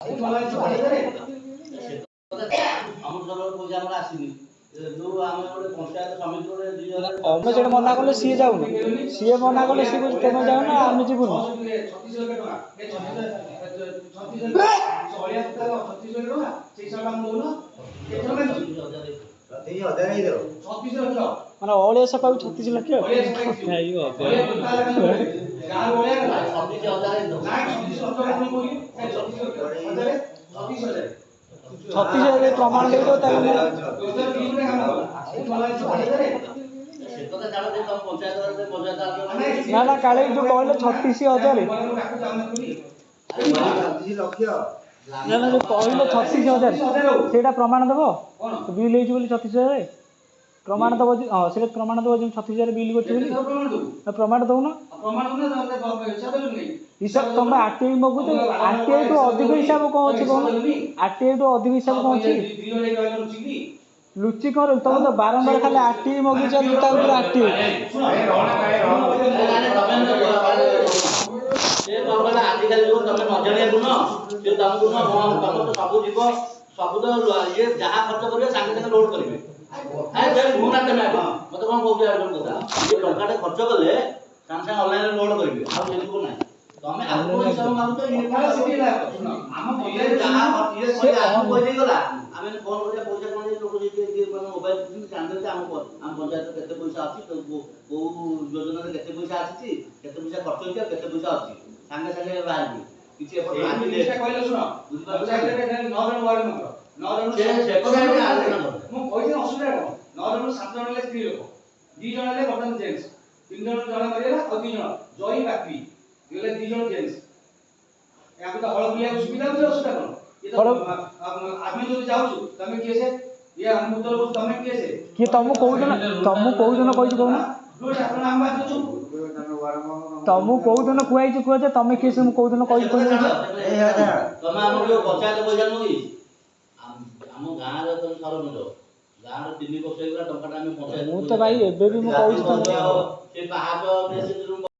ଆମେ যেটা মনা কলে সিଏ যাଉনি সিଏ মନା কলে সি কହୁଛି ତମେ ଯାଉନ ଆମେ ଯିବୁନି। ମାନେ ଅଳିଆ ସଫା 36 ଲକ୍ଷ ଛତିଶ ହଜାର ପ୍ରମାଣ ଦେଇଦବ ତାହେଲେ ନା ନା କାଳେ ଯୋଉ କହିଲେ 36,000 ନା ନା ଯୋଉ କହିଲେ 36,000 ସେଇଟା ପ୍ରମାଣ ଦେବ ବିଲ୍ ହେଇଛି ବୋଲି 36,000 ପ୍ରମାଣ ଦେବ। ହଁ ସେଇଟା ପ୍ରମାଣ ଦେବ ଯେ 36,000 ବିଲ୍ କରିଛି ବୋଲି ପ୍ରମାଣ ଦଉନ ହିସାବ ତମେ ଆରଟିଆଇ ମଗୁଛ। ଆରଟିଆଇ ଠୁ ଅଧିକ ହିସାବ କଣ ଅଛି କହୁନ? ଆରଟିଆଇ ଠୁ ଅଧିକ ହିସାବ କଣ ଅଛି? ଲୁଚି କର ତମେ ତ ବାରମ୍ବାର ଖାଲି ଆରଟିଆଇ ମଗୁଛ ତା ଉପରେ ଆରଟିଆଇ ଆଜିକାଲି ଯୋଉ ତମେ ନଜଣିଆକୁ ନ ସେ ତମକୁ ସବୁ ଯିବ ସବୁ ତ ଇଏ ଯାହା ଖର୍ଚ୍ଚ କରିବେ ସାଙ୍ଗେ ସାଙ୍ଗେ ଲୋଡ କରିବେ। ମତେ କଣ କହୁଛ କଥା ଇଏ ଟଙ୍କାଟେ ଖର୍ଚ୍ଚ କଲେ ସାଙ୍ଗେ ସାଙ୍ଗେ ଅନଲାଇନରେ ଲୋଡ କରିବେ ଆଉ ସେମିତି ନାହିଁ। ତମେ ଆମକୁ ହିସାବ ମାଗୁଛ ଇଏ ଆମ ଯାହା ଆମକୁ କହିଦେଇଗଲା ଆମେ ଫୋନ କରିବା ପଇସା କଣ ଲୋକ ମୋବାଇଲ ଜାଣିଦେଲେ ଆମ ପଞ୍ଚାୟତ କେତେ ପଇସା ଅଛି କୋଉ ଯୋଜନାରେ କେତେ ପଇସା ଆସିଛି କେତେ ପଇସା ଖର୍ଚ୍ଚ ହେଇଛି ଆଉ କେତେ ପଇସା ଅଛି ସାଙ୍ଗେ ସାଙ୍ଗେ ବାହାରିବି କିଛି କହିଲେ ଶୁଣ ମୁଁ କହିଛି ଅସୁବିଧା କଣ 9 ଜଣ 7 ଜଣ ହେଲେ ସ୍ତ୍ରୀ ଲୋକ 2 ଜଣ ହେଲେ ବର୍ତ୍ତମାନ ଜେଣ୍ଟସ 3 ଜଣ ଜଣେ ମରିଗଲା ଆଉ 2 ଜଣ ଜୟୀ ବାପି ହେଲେ 2 ଜଣ ଜେଣ୍ଟସ ୟାକୁ ତ ହଳ ବୁଲିବାକୁ ସୁବିଧା ହଉଛି ଅସୁବିଧା କଣ ଆମେ ଯଦି ଯାଉଛୁ ତମେ କିଏ ସେ ଇଏ ଆମ ଉତ୍ତର କହୁଛୁ ତମେ କିଏ ସେ କିଏ ତମକୁ କୋଉ ଦିନ କହିଛୁ କହୁନ? ତମକୁ କୋଉ ଦିନ କୁହାଯାଇଛି କୁହ ଯେ ତମେ କିଏ ସେ ମୁଁ କୋଉ ଦିନ କହିଛି ତମେ ଆମର ଯୋଉ ପଞ୍ଚାୟତ ପଇସା ନୁହେଁ ଆମ ଗାଁରେ ତ ସରପଞ୍ଚ ଗାଁରେ 3 ବର୍ଷ ହେଇଗଲା ଟଙ୍କାଟା ଆମେ ପଞ୍ଚାୟତ ମୁଁ ତ ଭାଇ ଏବେ ବି ମୁଁ କହୁଛି ସେ ପାହାଚ